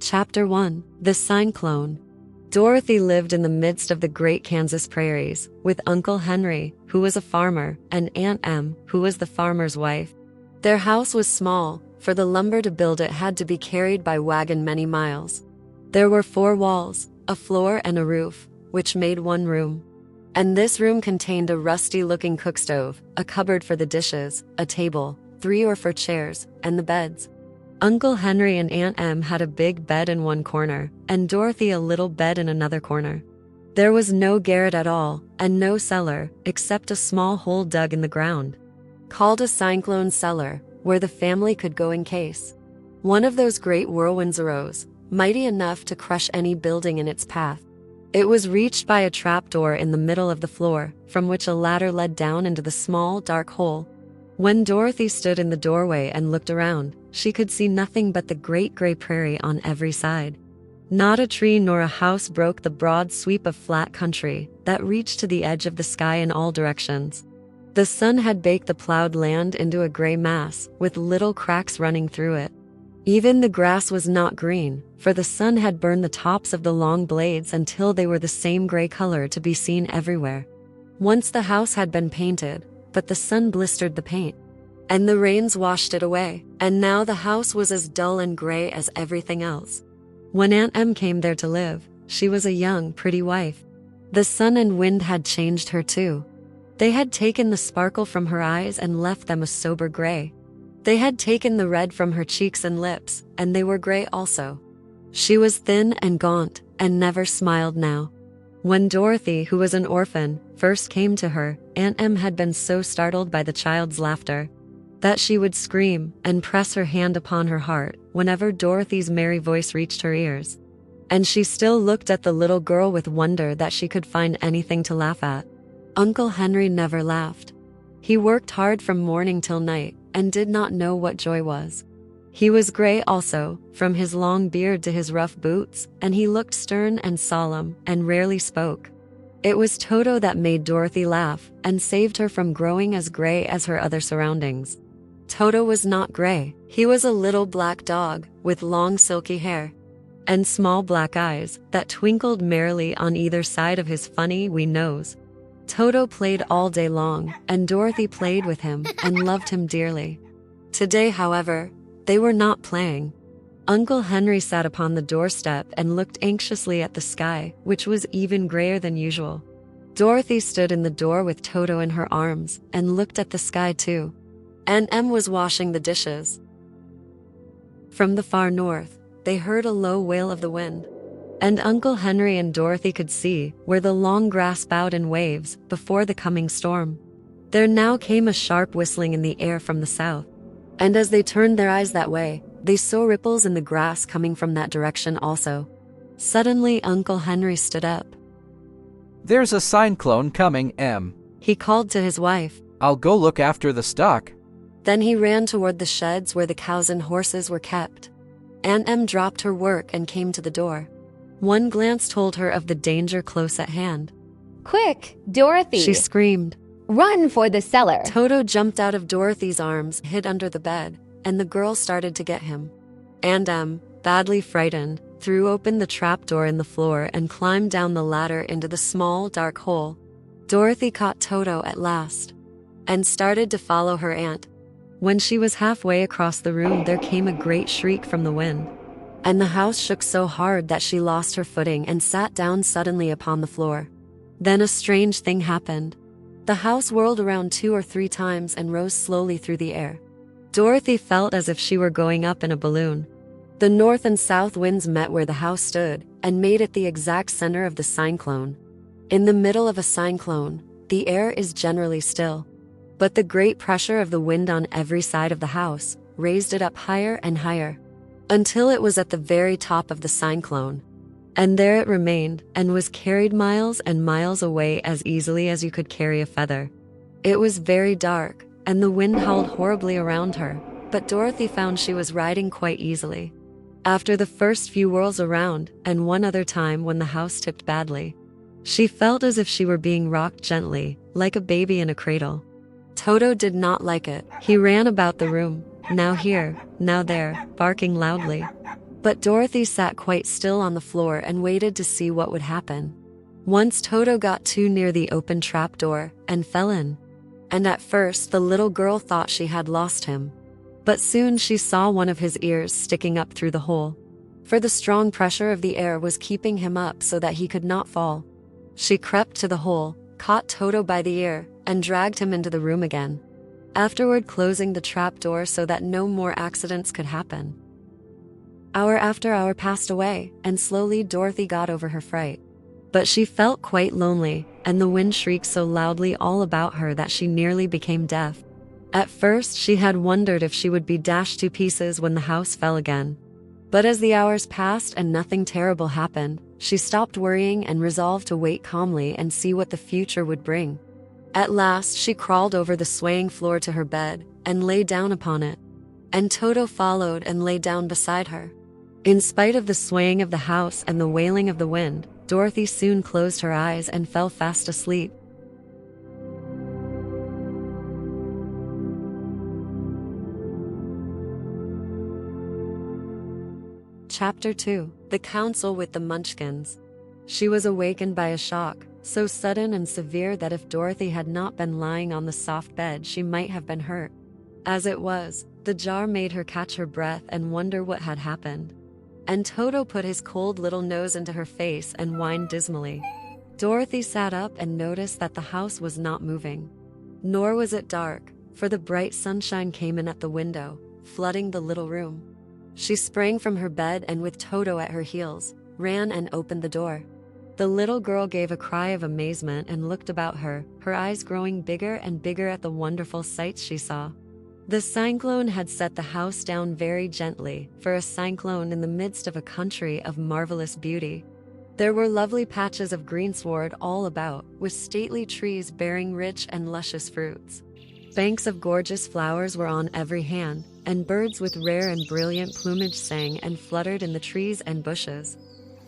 Chapter 1: The Cyclone. Dorothy lived in the midst of the great Kansas prairies, with Uncle Henry, who was a farmer, and Aunt Em, who was the farmer's wife. Their house was small, for the lumber to build it had to be carried by wagon many miles. There were 4 walls, a floor and a roof, which made one room. And this room contained a rusty-looking cookstove, a cupboard for the dishes, a table, 3 or 4 chairs, and the beds. Uncle Henry and Aunt Em had a big bed in one corner, and Dorothy a little bed in another corner. There was no garret at all, and no cellar, except a small hole dug in the ground, called a cyclone cellar, where the family could go in case one of those great whirlwinds arose, mighty enough to crush any building in its path. It was reached by a trapdoor in the middle of the floor, from which a ladder led down into the small, dark hole. When Dorothy stood in the doorway and looked around, she could see nothing but the great gray prairie on every side. Not a tree nor a house broke the broad sweep of flat country that reached to the edge of the sky in all directions. The sun had baked the plowed land into a gray mass, with little cracks running through it. Even the grass was not green, for the sun had burned the tops of the long blades until they were the same gray color to be seen everywhere. Once the house had been painted, but the sun blistered the paint, and the rains washed it away, and now the house was as dull and gray as everything else. When Aunt Em came there to live, she was a young, pretty wife. The sun and wind had changed her too. They had taken the sparkle from her eyes and left them a sober gray. They had taken the red from her cheeks and lips, and they were gray also. She was thin and gaunt, and never smiled now. When Dorothy, who was an orphan, first came to her, Aunt Em had been so startled by the child's laughter that she would scream and press her hand upon her heart whenever Dorothy's merry voice reached her ears. And she still looked at the little girl with wonder that she could find anything to laugh at. Uncle Henry never laughed. He worked hard from morning till night and did not know what joy was. He was gray also, from his long beard to his rough boots, and he looked stern and solemn and rarely spoke. It was Toto that made Dorothy laugh and saved her from growing as gray as her other surroundings. Toto was not gray. He was a little black dog with long silky hair and small black eyes that twinkled merrily on either side of his funny wee nose. Toto played all day long, and Dorothy played with him and loved him dearly. Today, however, they were not playing. Uncle Henry sat upon the doorstep and looked anxiously at the sky, which was even grayer than usual. Dorothy stood in the door with Toto in her arms and looked at the sky too. Aunt Em was washing the dishes. From the far north, they heard a low wail of the wind, and Uncle Henry and Dorothy could see where the long grass bowed in waves before the coming storm. There now came a sharp whistling in the air from the south, and as they turned their eyes that way, they saw ripples in the grass coming from that direction also. Suddenly Uncle Henry stood up. "There's a cyclone coming, Em," he called to his wife. "I'll go look after the stock." Then he ran toward the sheds where the cows and horses were kept. Aunt Em dropped her work and came to the door. One glance told her of the danger close at hand. "Quick, Dorothy!" she screamed. "Run for the cellar!" Toto jumped out of Dorothy's arms, hid under the bed, and the girl started to get him. Aunt Em, badly frightened, threw open the trapdoor in the floor and climbed down the ladder into the small, dark hole. Dorothy caught Toto at last and started to follow her aunt. When she was halfway across the room, there came a great shriek from the wind, and the house shook so hard that she lost her footing and sat down suddenly upon the floor. Then a strange thing happened. The house whirled around 2 or 3 times and rose slowly through the air. Dorothy felt as if she were going up in a balloon. The north and south winds met where the house stood and made it the exact center of the cyclone. In the middle of a cyclone, the air is generally still, but the great pressure of the wind on every side of the house raised it up higher and higher, until it was at the very top of the cyclone. And there it remained, and was carried miles and miles away as easily as you could carry a feather. It was very dark, and the wind howled horribly around her, but Dorothy found she was riding quite easily. After the first few whirls around, and one other time when the house tipped badly, she felt as if she were being rocked gently, like a baby in a cradle. Toto did not like it. He ran about the room, now here, now there, barking loudly. But Dorothy sat quite still on the floor and waited to see what would happen. Once Toto got too near the open trapdoor and fell in. And at first the little girl thought she had lost him. But soon she saw one of his ears sticking up through the hole. For the strong pressure of the air was keeping him up so that he could not fall. She crept to the hole, caught Toto by the ear, and dragged him into the room again, afterward closing the trapdoor so that no more accidents could happen. Hour after hour passed away, and slowly Dorothy got over her fright. But she felt quite lonely, and the wind shrieked so loudly all about her that she nearly became deaf. At first, she had wondered if she would be dashed to pieces when the house fell again. But as the hours passed and nothing terrible happened, she stopped worrying and resolved to wait calmly and see what the future would bring. At last, she crawled over the swaying floor to her bed and lay down upon it. And Toto followed and lay down beside her. In spite of the swaying of the house and the wailing of the wind, Dorothy soon closed her eyes and fell fast asleep. Chapter 2: The Council with the Munchkins. She was awakened by a shock, so sudden and severe that if Dorothy had not been lying on the soft bed, she might have been hurt. As it was, the jar made her catch her breath and wonder what had happened. And Toto put his cold little nose into her face and whined dismally. Dorothy sat up and noticed that the house was not moving. Nor was it dark, for the bright sunshine came in at the window, flooding the little room. She sprang from her bed and with Toto at her heels, ran and opened the door. The little girl gave a cry of amazement and looked about her, her eyes growing bigger and bigger at the wonderful sights she saw. The cyclone had set the house down very gently, for a cyclone in the midst of a country of marvelous beauty. There were lovely patches of greensward all about, with stately trees bearing rich and luscious fruits. Banks of gorgeous flowers were on every hand, and birds with rare and brilliant plumage sang and fluttered in the trees and bushes.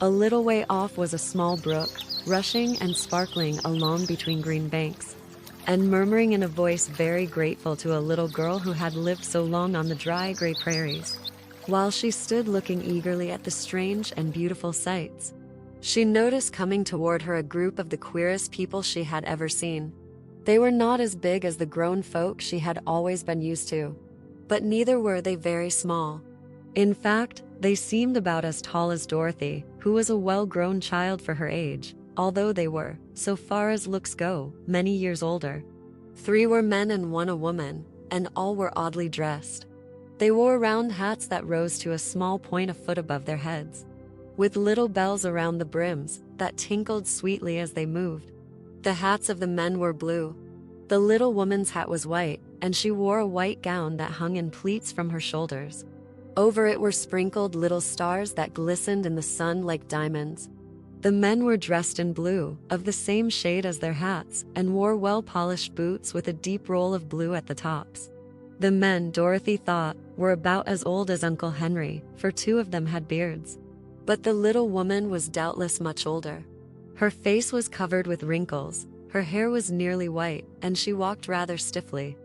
A little way off was a small brook, rushing and sparkling along between green banks, and murmuring in a voice very grateful to a little girl who had lived so long on the dry gray prairies. While she stood looking eagerly at the strange and beautiful sights, she noticed coming toward her a group of the queerest people she had ever seen. They were not as big as the grown folk she had always been used to, but neither were they very small. In fact, they seemed about as tall as Dorothy, who was a well-grown child for her age, although they were, so far as looks go, many years older. 3 were men and 1 a woman, and all were oddly dressed. They wore round hats that rose to a small point a foot above their heads, with little bells around the brims that tinkled sweetly as they moved. The hats of the men were blue. The little woman's hat was white, and she wore a white gown that hung in pleats from her shoulders. Over it were sprinkled little stars that glistened in the sun like diamonds. The men were dressed in blue, of the same shade as their hats, and wore well-polished boots with a deep roll of blue at the tops. The men, Dorothy thought, were about as old as Uncle Henry, for 2 of them had beards. But the little woman was doubtless much older. Her face was covered with wrinkles, her hair was nearly white, and she walked rather stiffly.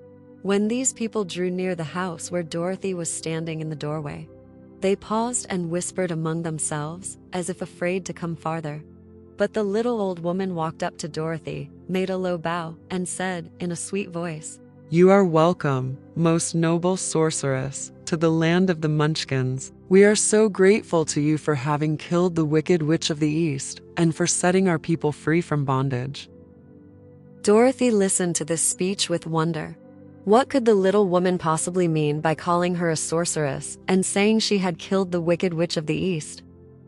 When these people drew near the house where Dorothy was standing in the doorway, they paused and whispered among themselves, as if afraid to come farther. But the little old woman walked up to Dorothy, made a low bow, and said, in a sweet voice, "You are welcome, most noble sorceress, to the land of the Munchkins. We are so grateful to you for having killed the wicked witch of the East, and for setting our people free from bondage." Dorothy listened to this speech with wonder. What could the little woman possibly mean by calling her a sorceress and saying she had killed the wicked witch of the East?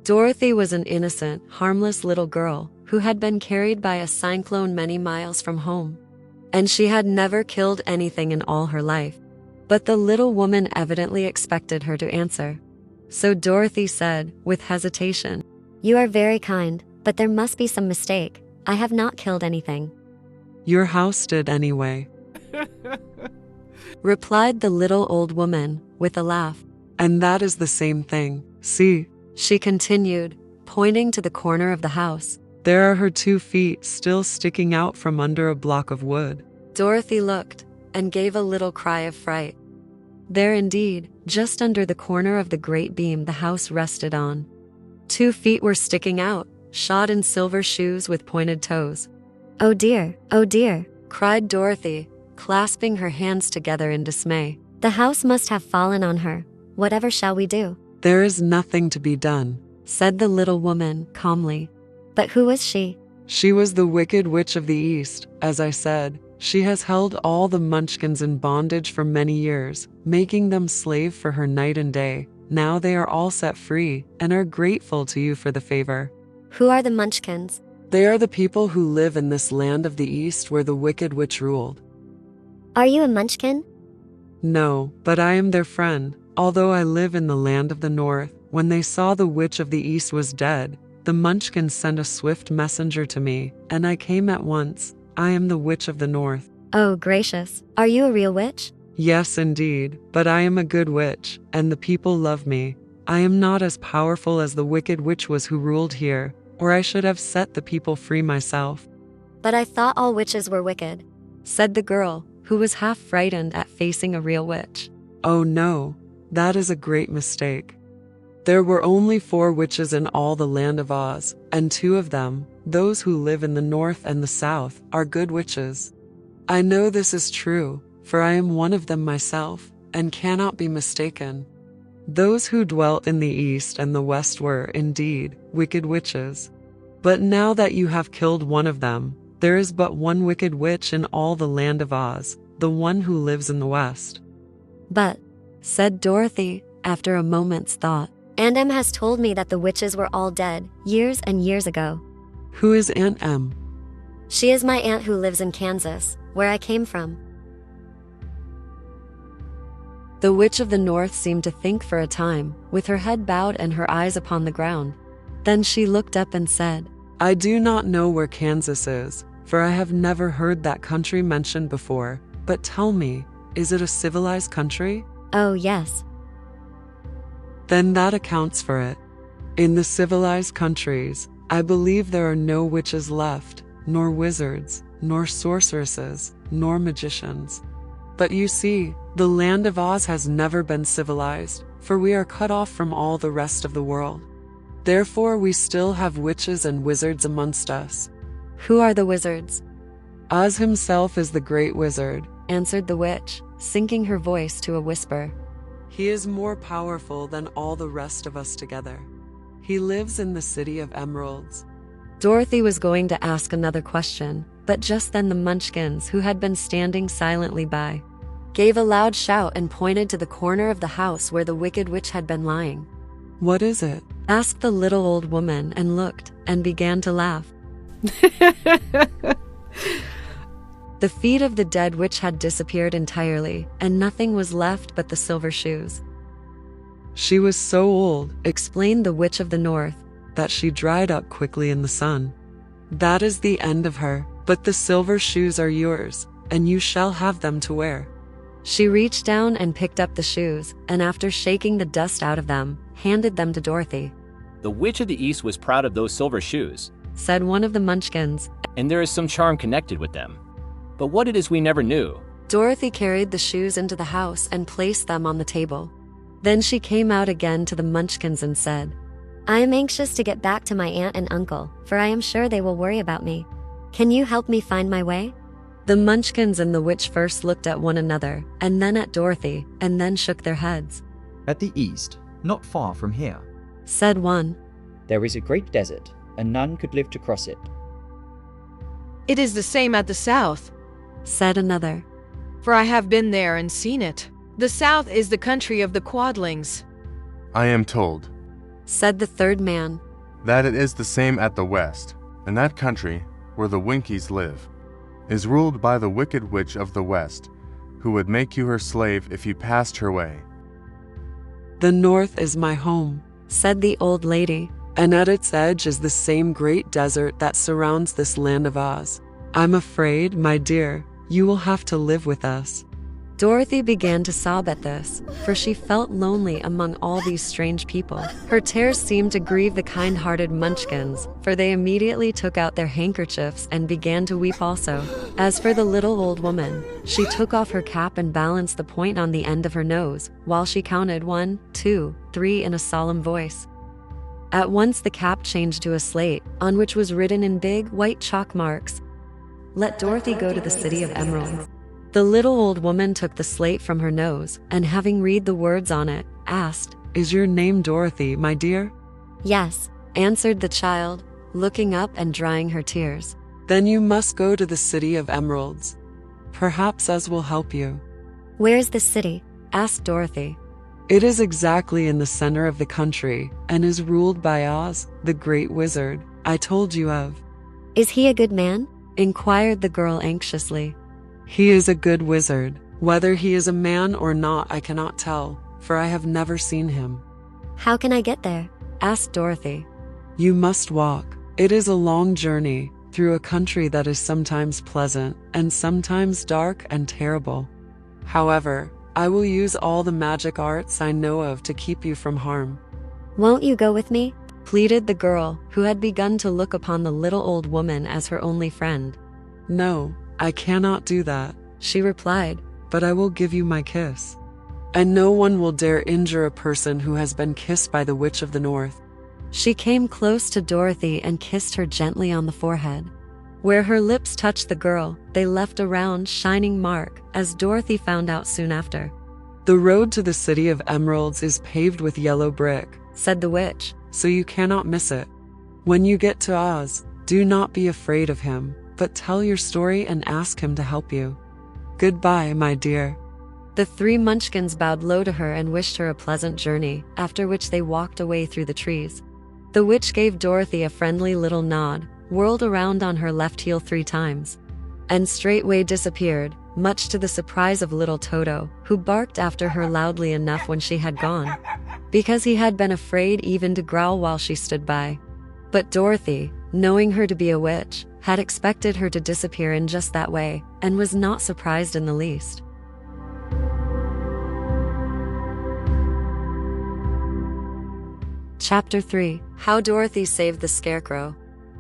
Dorothy was an innocent, harmless little girl who had been carried by a cyclone many miles from home, and she had never killed anything in all her life. But the little woman evidently expected her to answer. So Dorothy said, with hesitation, You are very kind, but there must be some mistake. I have not killed anything. Your house did anyway. replied the little old woman, with a laugh. And that is the same thing. See, She continued, pointing to the corner of the house. there are her 2 feet still sticking out from under a block of wood. Dorothy looked, and gave a little cry of fright. There indeed, just under the corner of the great beam the house rested on. 2 feet were sticking out, shod in silver shoes with pointed toes. Oh dear, Cried Dorothy, clasping her hands together in dismay. the house must have fallen on her. Whatever shall we do? There is nothing to be done, Said the little woman calmly. But who was she? She was the Wicked Witch of the East, as I said. She has held all the Munchkins in bondage for many years, making them slave for her night and day. Now they are all set free and are grateful to you for the favor. Who are the Munchkins? They are the people who live in this land of the East where the Wicked Witch ruled. Are you a Munchkin? No, but I am their friend. Although I live in the land of the North, when they saw the Witch of the East was dead, the Munchkins sent a swift messenger to me, and I came at once. I am the Witch of the North. Oh gracious, are you a real witch? Yes, indeed, but I am a good witch, and the people love me. I am not as powerful as the Wicked Witch was who ruled here, or I should have set the people free myself. But I thought all witches were wicked. Said the girl, who was half frightened at facing a real witch. Oh no, that is a great mistake. There were only 4 witches in all the land of Oz, and 2 of them, those who live in the North and the South, are good witches. I know this is true, for I am one of them myself, and cannot be mistaken. Those who dwelt in the East and the West were, indeed, wicked witches. But now that you have killed one of them, there is but one wicked witch in all the land of Oz, the one who lives in the West. But, Said Dorothy, after a moment's thought. Aunt Em has told me that the witches were all dead, years and years ago. Who is Aunt Em? She is my aunt who lives in Kansas, where I came from. The Witch of the North seemed to think for a time, with her head bowed and her eyes upon the ground. Then she looked up and said, I do not know where Kansas is, for I have never heard that country mentioned before, but tell me, is it a civilized country? Oh yes. Then that accounts for it. In the civilized countries, I believe there are no witches left, nor wizards, nor sorceresses, nor magicians. But you see, the land of Oz has never been civilized, for we are cut off from all the rest of the world. Therefore, we still have witches and wizards amongst us. Who are the wizards? Oz himself is the great wizard, Answered the witch, sinking her voice to a whisper. He is more powerful than all the rest of us together. He lives in the city of emeralds. Dorothy was going to ask another question, but just then the Munchkins, who had been standing silently by, gave a loud shout and pointed to the corner of the house where the Wicked Witch had been lying. What is it? Asked the little old woman and looked, and began to laugh. The feet of the dead witch had disappeared entirely, and nothing was left but the silver shoes. She was so old, Explained the Witch of the North. that she dried up quickly in the sun. That is the end of her, but the silver shoes are yours, and you shall have them to wear. She reached down and picked up the shoes, and after shaking the dust out of them, handed them to Dorothy. The Witch of the East was proud of those silver shoes, Said one of the Munchkins. and there is some charm connected with them. But what it is we never knew. Dorothy carried the shoes into the house and placed them on the table. Then she came out again to the Munchkins and said, I am anxious to get back to my aunt and uncle, for I am sure they will worry about me. Can you help me find my way? The Munchkins and the witch first looked at one another, and then at Dorothy, and then shook their heads. At the east, not far from here, Said one. There is a great desert, and none could live to cross it. It is the same at the south, Said another. for I have been there and seen it. The south is the country of the Quadlings. I am told Said the third man. that it is the same at the west, and that country, where the Winkies live, is ruled by the Wicked Witch of the West, who would make you her slave if you passed her way. The North is my home, Said the old lady. and at its edge is the same great desert that surrounds this land of Oz. I'm afraid, my dear, you will have to live with us. Dorothy began to sob at this, for she felt lonely among all these strange people. Her tears seemed to grieve the kind-hearted Munchkins, for they immediately took out their handkerchiefs and began to weep also. As for the little old woman, she took off her cap and balanced the point on the end of her nose, while she counted 1, 2, 3 in a solemn voice. At once the cap changed to a slate, on which was written in big, white chalk marks, "Let Dorothy go to the City of Emeralds." The little old woman took the slate from her nose, and having read the words on it, asked, Is your name Dorothy, my dear? Yes. answered the child, looking up and drying her tears. Then you must go to the City of Emeralds. Perhaps Oz will help you. Where is this city? asked Dorothy. It is exactly in the center of the country, and is ruled by Oz, the great wizard I told you of. Is he a good man? inquired the girl anxiously. He is a good wizard. Whether he is a man or not I cannot tell, for I have never seen him. How can I get there? asked Dorothy. You must walk. It is a long journey, through a country that is sometimes pleasant, and sometimes dark and terrible. However, I will use all the magic arts I know of to keep you from harm. Won't you go with me? pleaded the girl, who had begun to look upon the little old woman as her only friend. No, I cannot do that, She replied. but I will give you my kiss. And no one will dare injure a person who has been kissed by the Witch of the North. She came close to Dorothy and kissed her gently on the forehead. Where her lips touched the girl, they left a round, shining mark, as Dorothy found out soon after. The road to the City of Emeralds is paved with yellow brick, Said the witch. so you cannot miss it. When you get to Oz, do not be afraid of him, but tell your story and ask him to help you. Goodbye, my dear. The 3 Munchkins bowed low to her and wished her a pleasant journey, after which they walked away through the trees. The witch gave Dorothy a friendly little nod, whirled around on her left heel 3 times, and straightway disappeared, much to the surprise of little Toto, who barked after her loudly enough when she had gone, because he had been afraid even to growl while she stood by. But Dorothy, knowing her to be a witch, had expected her to disappear in just that way, and was not surprised in the least. Chapter 3. How Dorothy Saved the Scarecrow.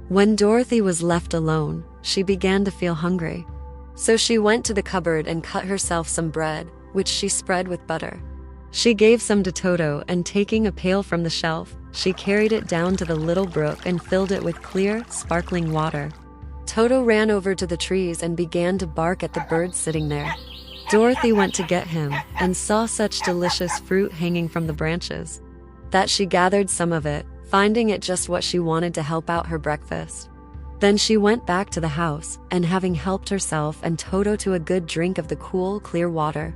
When Dorothy was left alone, she began to feel hungry. So she went to the cupboard and cut herself some bread, which she spread with butter. She gave some to Toto, and taking a pail from the shelf, she carried it down to the little brook and filled it with clear, sparkling water. Toto ran over to the trees and began to bark at the birds sitting there. Dorothy went to get him, and saw such delicious fruit hanging from the branches, that she gathered some of it, finding it just what she wanted to help out her breakfast. Then she went back to the house, and having helped herself and Toto to a good drink of the cool, clear water,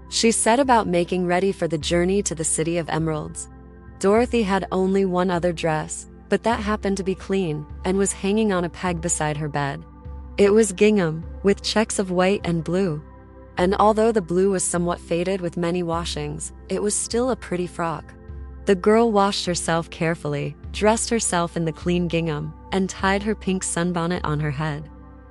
she set about making ready for the journey to the City of Emeralds. Dorothy had only one other dress, but that happened to be clean, and was hanging on a peg beside her bed. It was gingham, with checks of white and blue. And although the blue was somewhat faded with many washings, it was still a pretty frock. The girl washed herself carefully, dressed herself in the clean gingham, and tied her pink sunbonnet on her head.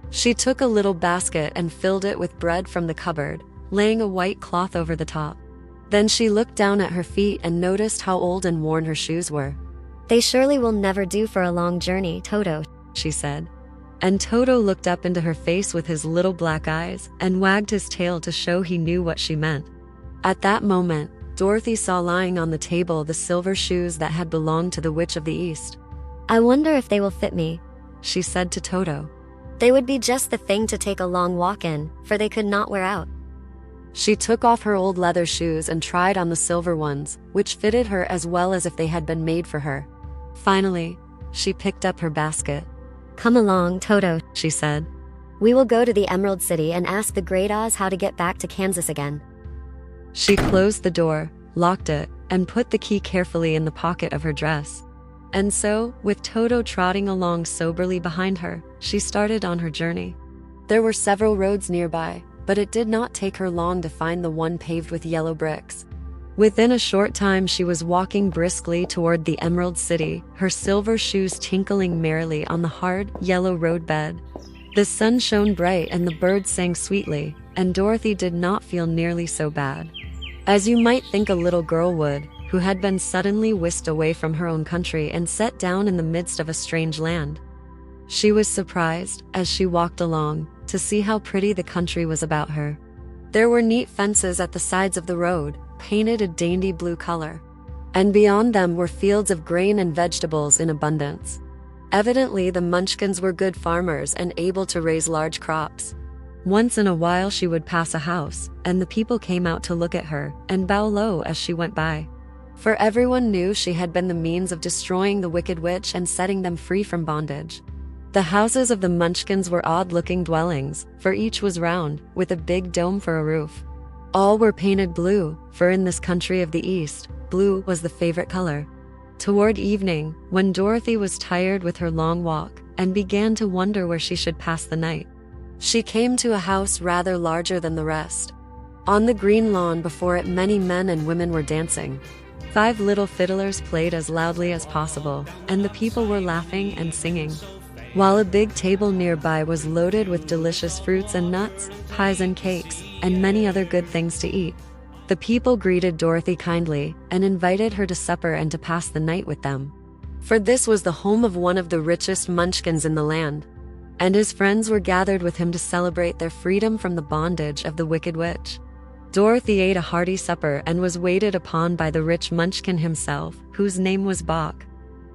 She took a little basket and filled it with bread from the cupboard, laying a white cloth over the top. Then she looked down at her feet and noticed how old and worn her shoes were. They surely will never do for a long journey, Toto, she said. And Toto looked up into her face with his little black eyes, and wagged his tail to show he knew what she meant. At that moment, Dorothy saw lying on the table the silver shoes that had belonged to the Witch of the East. I wonder if they will fit me. She said to Toto. They would be just the thing to take a long walk in, for they could not wear out. She took off her old leather shoes and tried on the silver ones, which fitted her as well as if they had been made for her. Finally, she picked up her basket. Come along, Toto, she said. We will go to the Emerald City and ask the Great Oz how to get back to Kansas again. She closed the door, locked it, and put the key carefully in the pocket of her dress. And so, with Toto trotting along soberly behind her, she started on her journey. There were several roads nearby, but it did not take her long to find the one paved with yellow bricks. Within a short time she was walking briskly toward the Emerald City, her silver shoes tinkling merrily on the hard, yellow roadbed. The sun shone bright and the birds sang sweetly, and Dorothy did not feel nearly so bad. As you might think a little girl would, who had been suddenly whisked away from her own country and set down in the midst of a strange land. She was surprised, as she walked along, to see how pretty the country was about her. There were neat fences at the sides of the road, painted a dainty blue color. And beyond them were fields of grain and vegetables in abundance. Evidently, the Munchkins were good farmers and able to raise large crops. Once in a while she would pass a house, and the people came out to look at her and bow low as she went by. For everyone knew she had been the means of destroying the wicked witch and setting them free from bondage. The houses of the Munchkins were odd-looking dwellings, for each was round, with a big dome for a roof. All were painted blue, for in this country of the East, blue was the favorite color. Toward evening, when Dorothy was tired with her long walk and began to wonder where she should pass the night, she came to a house rather larger than the rest. On the green lawn before it many men and women were dancing. 5 little fiddlers played as loudly as possible, and the people were laughing and singing, while a big table nearby was loaded with delicious fruits and nuts, pies and cakes, and many other good things to eat. The people greeted Dorothy kindly and invited her to supper and to pass the night with them. For this was the home of one of the richest Munchkins in the land, and his friends were gathered with him to celebrate their freedom from the bondage of the wicked witch. Dorothy ate a hearty supper and was waited upon by the rich Munchkin himself, whose name was Bach.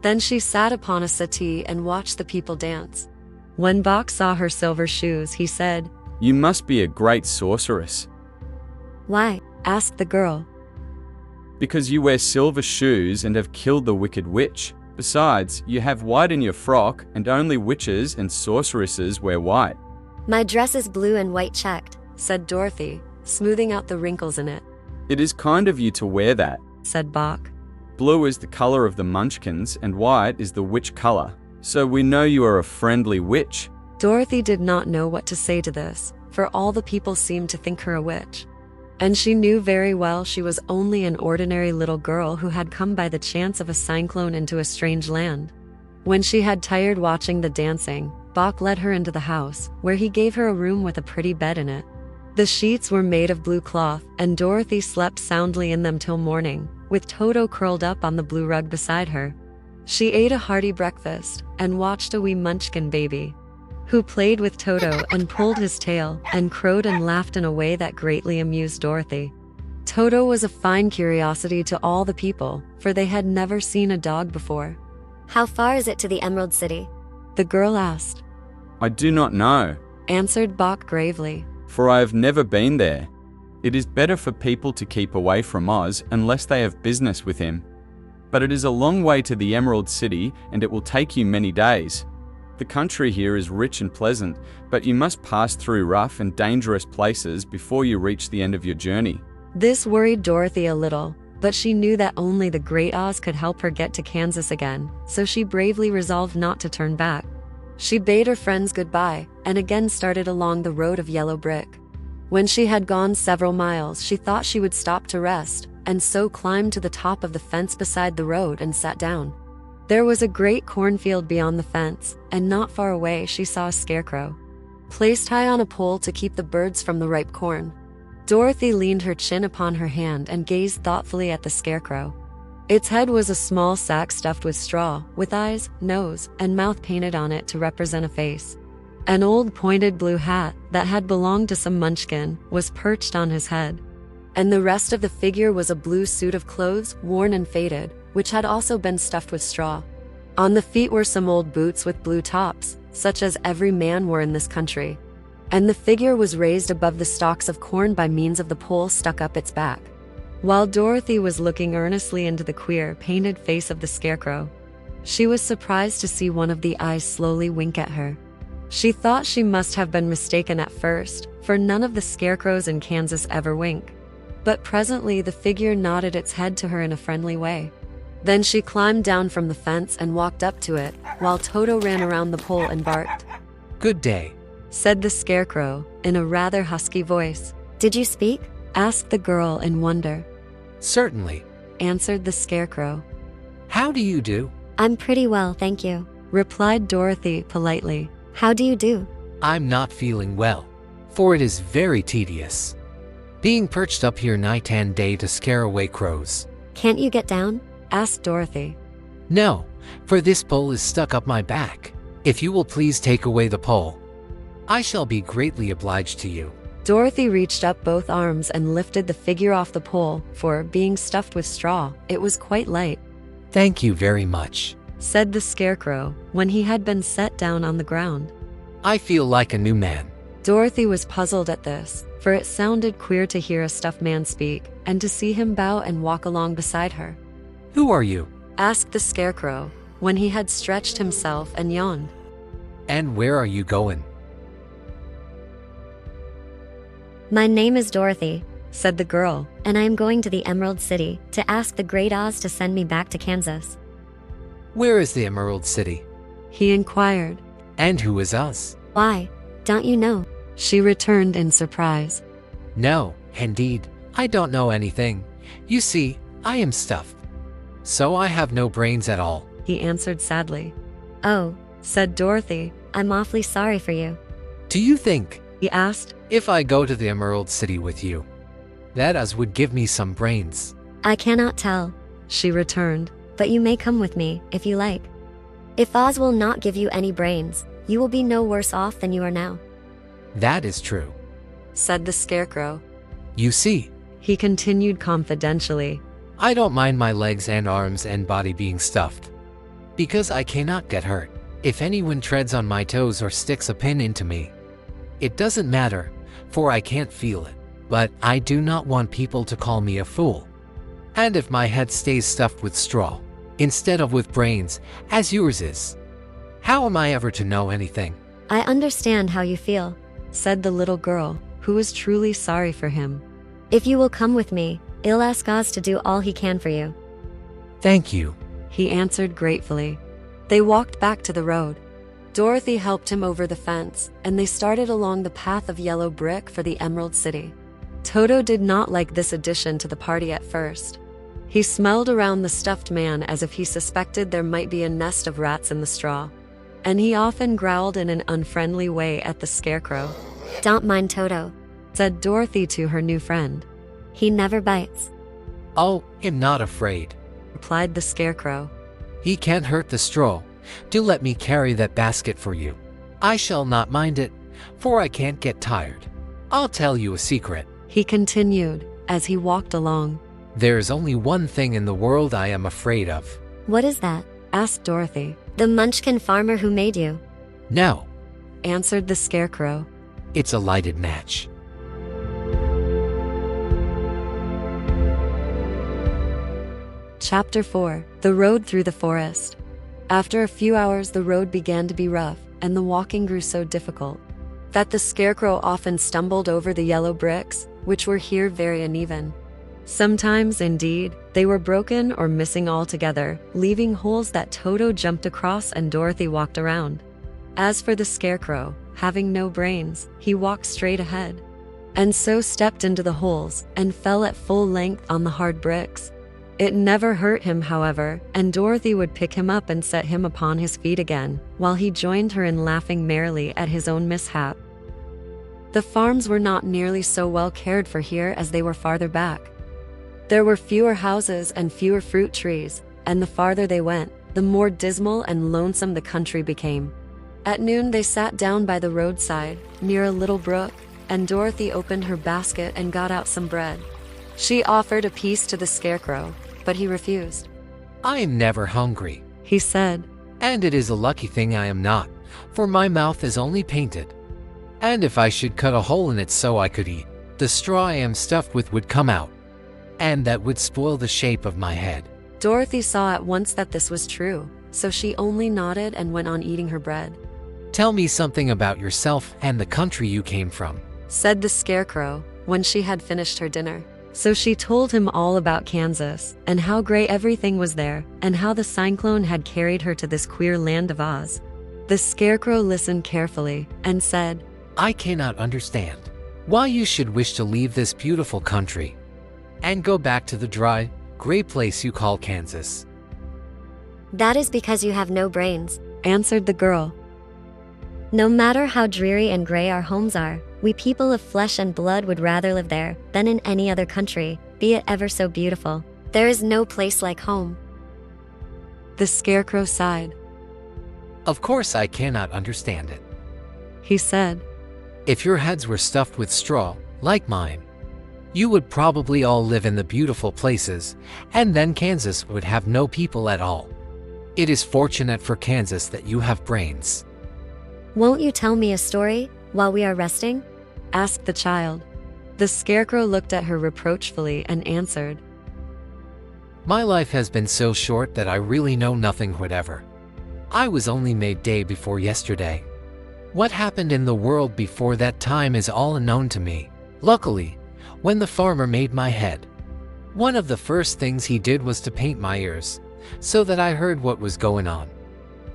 Then she sat upon a settee and watched the people dance. When Bach saw her silver shoes, he said, "You must be a great sorceress." Why? asked the girl. "Because you wear silver shoes and have killed the wicked witch. Besides, you have white in your frock, and only witches and sorceresses wear white." My dress is blue and white checked, said Dorothy, smoothing out the wrinkles in it. "It is kind of you to wear that," said Bach. "Blue is the color of the Munchkins, and white is the witch color. So we know you are a friendly witch." Dorothy did not know what to say to this, for all the people seemed to think her a witch. And she knew very well she was only an ordinary little girl who had come by the chance of a cyclone into a strange land. When she had tired watching the dancing, Bach led her into the house, where he gave her a room with a pretty bed in it. The sheets were made of blue cloth, and Dorothy slept soundly in them till morning, with Toto curled up on the blue rug beside her. She ate a hearty breakfast, and watched a wee Munchkin baby, who played with Toto and pulled his tail, and crowed and laughed in a way that greatly amused Dorothy. Toto was a fine curiosity to all the people, for they had never seen a dog before. How far is it to the Emerald City? The girl asked. "I do not know," answered Bach gravely, "for I have never been there. It is better for people to keep away from Oz unless they have business with him. But it is a long way to the Emerald City, and it will take you many days. The country here is rich and pleasant, but you must pass through rough and dangerous places before you reach the end of your journey." This worried Dorothy a little, but she knew that only the Great Oz could help her get to Kansas again, so she bravely resolved not to turn back. She bade her friends goodbye, and again started along the road of yellow brick. When she had gone several miles, she thought she would stop to rest, and so climbed to the top of the fence beside the road and sat down. There was a great cornfield beyond the fence, and not far away she saw a scarecrow, placed high on a pole to keep the birds from the ripe corn. Dorothy leaned her chin upon her hand and gazed thoughtfully at the scarecrow. Its head was a small sack stuffed with straw, with eyes, nose, and mouth painted on it to represent a face. An old pointed blue hat that had belonged to some Munchkin was perched on his head, and the rest of the figure was a blue suit of clothes, worn and faded, which had also been stuffed with straw. On the feet were some old boots with blue tops, such as every man wore in this country, and the figure was raised above the stalks of corn by means of the pole stuck up its back. While Dorothy was looking earnestly into the queer, painted face of the scarecrow, she was surprised to see one of the eyes slowly wink at her. She thought she must have been mistaken at first, for none of the scarecrows in Kansas ever wink. But presently the figure nodded its head to her in a friendly way. Then she climbed down from the fence and walked up to it, while Toto ran around the pole and barked. "Good day," said the scarecrow, in a rather husky voice. Did you speak? asked the girl in wonder. "Certainly," answered the scarecrow. "How do you do?" I'm pretty well, thank you. replied Dorothy politely. How do you do? I'm not feeling well, for it is very tedious, being perched up here night and day to scare away crows. Can't you get down? asked Dorothy. No, for this pole is stuck up my back. If you will please take away the pole, I shall be greatly obliged to you. Dorothy reached up both arms and lifted the figure off the pole, for, being stuffed with straw, it was quite light. Thank you very much, said the Scarecrow, when he had been set down on the ground. I feel like a new man. Dorothy was puzzled at this, for it sounded queer to hear a stuffed man speak, and to see him bow and walk along beside her. Who are you? asked the Scarecrow, when he had stretched himself and yawned. And where are you going? My name is Dorothy, said the girl, and I am going to the Emerald City to ask the Great Oz to send me back to Kansas. Where is the Emerald City? he inquired. And who is Oz? Why, don't you know? She returned in surprise. No, indeed, I don't know anything. You see, I am stuffed, so I have no brains at all, he answered sadly. Oh, said Dorothy. I'm awfully sorry for you. Do you think, he asked, if I go to the Emerald City with you, that Oz would give me some brains? I cannot tell, she returned. but you may come with me, if you like. If Oz will not give you any brains, you will be no worse off than you are now. That is true, said the Scarecrow. You see, He continued confidentially. I don't mind my legs and arms and body being stuffed, because I cannot get hurt. If anyone treads on my toes or sticks a pin into me, it doesn't matter, for I can't feel it. But I do not want people to call me a fool. And if my head stays stuffed with straw, instead of with brains, as yours is, how am I ever to know anything? I understand how you feel, said the little girl, who was truly sorry for him. If you will come with me, I'll ask Oz to do all he can for you. Thank you, he answered gratefully. They walked back to the road. Dorothy helped him over the fence, and they started along the path of yellow brick for the Emerald City. Toto did not like this addition to the party at first. He smelled around the stuffed man as if he suspected there might be a nest of rats in the straw, and he often growled in an unfriendly way at the Scarecrow. Don't mind Toto, said Dorothy to her new friend. He never bites. Oh, I'm not afraid, replied the Scarecrow. He can't hurt the straw. Do let me carry that basket for you. I shall not mind it, for I can't get tired. I'll tell you a secret, he continued, as he walked along. There's only one thing in the world I am afraid of. What is that? asked Dorothy. The Munchkin farmer who made you. No, answered the Scarecrow. It's a lighted match. Chapter 4. The Road Through the Forest. After a few hours, the road began to be rough, and the walking grew so difficult that the Scarecrow often stumbled over the yellow bricks, which were here very uneven. Sometimes, indeed, they were broken or missing altogether, leaving holes that Toto jumped across and Dorothy walked around. As for the Scarecrow, having no brains, he walked straight ahead, and so stepped into the holes and fell at full length on the hard bricks. It never hurt him, however, and Dorothy would pick him up and set him upon his feet again, while he joined her in laughing merrily at his own mishap. The farms were not nearly so well cared for here as they were farther back. There were fewer houses and fewer fruit trees, and the farther they went, the more dismal and lonesome the country became. At noon they sat down by the roadside, near a little brook, and Dorothy opened her basket and got out some bread. She offered a piece to the Scarecrow, but he refused. I am never hungry, he said. And it is a lucky thing I am not, for my mouth is only painted. And if I should cut a hole in it so I could eat, the straw I am stuffed with would come out, and that would spoil the shape of my head. Dorothy saw at once that this was true, so she only nodded and went on eating her bread. Tell me something about yourself and the country you came from, said the Scarecrow, when she had finished her dinner. So she told him all about Kansas, and how great everything was there, and how the Cyclone had carried her to this queer land of Oz. The Scarecrow listened carefully, and said, I cannot understand why you should wish to leave this beautiful country and go back to the dry, gray place you call Kansas. That is because you have no brains, answered the girl. No matter how dreary and gray our homes are, we people of flesh and blood would rather live there than in any other country, be it ever so beautiful. There is no place like home. The Scarecrow sighed. Of course I cannot understand it. He said, If your heads were stuffed with straw, like mine, you would probably all live in the beautiful places, and then Kansas would have no people at all. It is fortunate for Kansas that you have brains. Won't you tell me a story while we are resting? asked the child. The Scarecrow looked at her reproachfully and answered, My life has been so short that I really know nothing whatever. I was only made day before yesterday. What happened in the world before that time is all unknown to me. Luckily, when the farmer made my head, one of the first things he did was to paint my ears, so that I heard what was going on.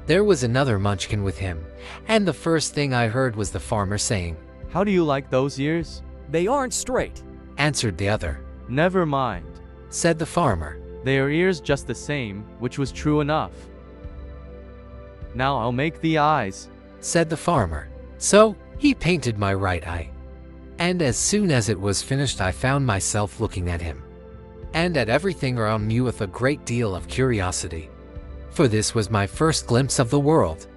There was another Munchkin with him, and the first thing I heard was the farmer saying, How do you like those ears? They aren't straight, answered the other. Never mind, said the farmer. They are ears just the same, which was true enough. Now I'll make the eyes, said the farmer. So, he painted my right eye. And as soon as it was finished, I found myself looking at him, and at everything around me with a great deal of curiosity. For this was my first glimpse of the world.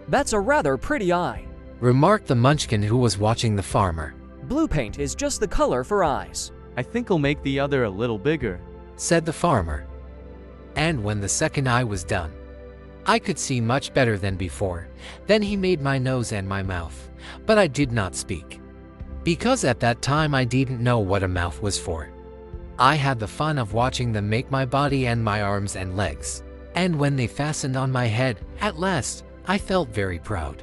That's a rather pretty eye, remarked the Munchkin who was watching the farmer. Blue paint is just the color for eyes. I think I'll make the other a little bigger, said the farmer. And when the second eye was done, I could see much better than before. Then he made my nose and my mouth, but I did not speak, because at that time I didn't know what a mouth was for. I had the fun of watching them make my body and my arms and legs. And when they fastened on my head, at last, I felt very proud.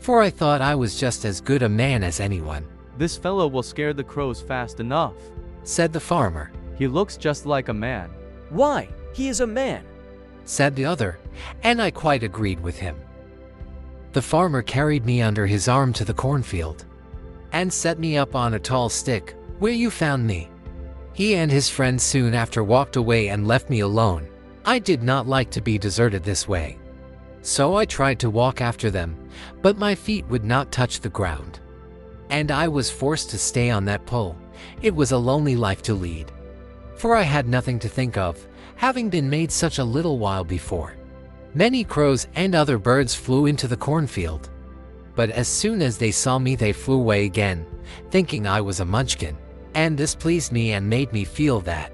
For I thought I was just as good a man as anyone. This fellow will scare the crows fast enough, said the farmer. He looks just like a man. Why, he is a man, said the other, and I quite agreed with him. The farmer carried me under his arm to the cornfield, and set me up on a tall stick, where you found me. He and his friend soon after walked away and left me alone. I did not like to be deserted this way, so I tried to walk after them, but my feet would not touch the ground, and I was forced to stay on that pole. It was a lonely life to lead, for I had nothing to think of, having been made such a little while before. Many crows and other birds flew into the cornfield, but as soon as they saw me they flew away again, thinking I was a Munchkin, and this pleased me and made me feel that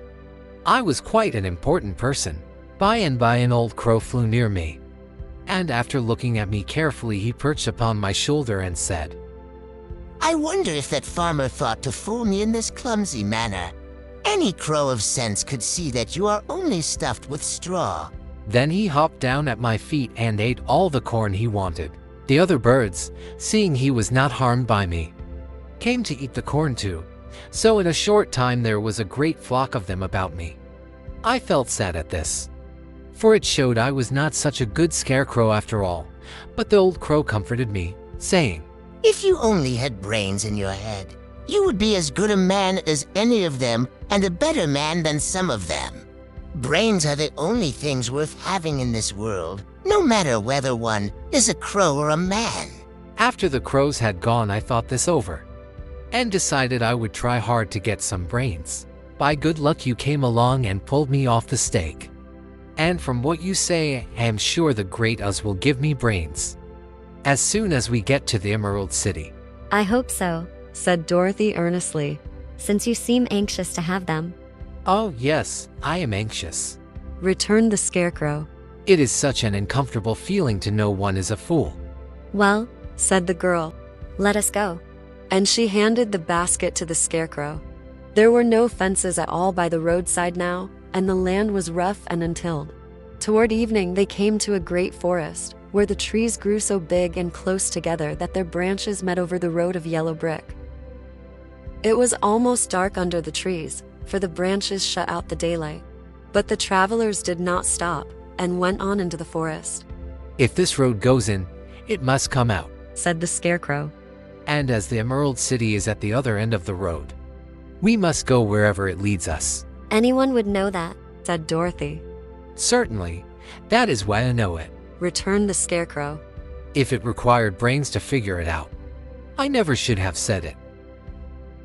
I was quite an important person. By and by an old crow flew near me, and after looking at me carefully he perched upon my shoulder and said, I wonder if that farmer thought to fool me in this clumsy manner. Any crow of sense could see that you are only stuffed with straw. Then he hopped down at my feet and ate all the corn he wanted. The other birds, seeing he was not harmed by me, came to eat the corn too, so in a short time there was a great flock of them about me. I felt sad at this, for it showed I was not such a good scarecrow after all, but the old crow comforted me, saying, If you only had brains in your head, you would be as good a man as any of them, and a better man than some of them. Brains are the only things worth having in this world, no matter whether one is a crow or a man. After the crows had gone, I thought this over, and decided I would try hard to get some brains. By good luck you came along and pulled me off the stake. And from what you say, I am sure the great Uz will give me brains as soon as we get to the Emerald City. I hope so, said Dorothy earnestly, since you seem anxious to have them. Oh yes, I am anxious, returned the Scarecrow. It is such an uncomfortable feeling to know one is a fool. Well, said the girl, let us go. And she handed the basket to the Scarecrow. There were no fences at all by the roadside now, and the land was rough and untilled. Toward evening they came to a great forest, where the trees grew so big and close together that their branches met over the road of yellow brick. It was almost dark under the trees, for the branches shut out the daylight. But the travelers did not stop, and went on into the forest. If this road goes in, it must come out, said the Scarecrow. And as the Emerald City is at the other end of the road, we must go wherever it leads us. Anyone would know that, said Dorothy. Certainly, that is why I know it, returned the Scarecrow. if it required brains to figure it out. I never should have said it.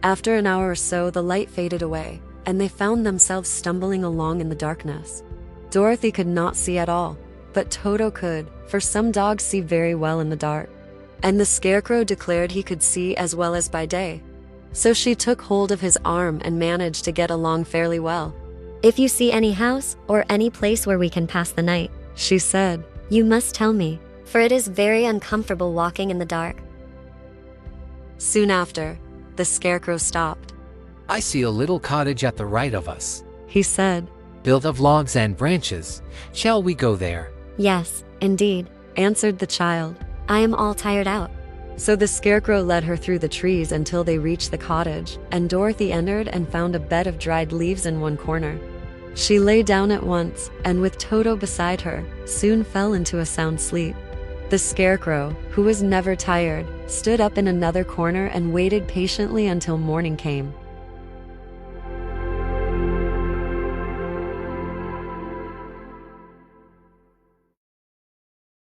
After an hour or so, the light faded away, and they found themselves stumbling along in the darkness. Dorothy could not see at all, but Toto could, for some dogs see very well in the dark. And the Scarecrow declared he could see as well as by day. So she took hold of his arm and managed to get along fairly well. If you see any house or any place where we can pass the night, she said, you must tell me, for it is very uncomfortable walking in the dark. Soon after, the Scarecrow stopped. I see a little cottage at the right of us, he said, built of logs and branches. Shall we go there? Yes, indeed, answered the child. I am all tired out. So the Scarecrow led her through the trees until they reached the cottage, and Dorothy entered and found a bed of dried leaves in one corner. She lay down at once, and with Toto beside her, soon fell into a sound sleep. The Scarecrow, who was never tired, stood up in another corner and waited patiently until morning came.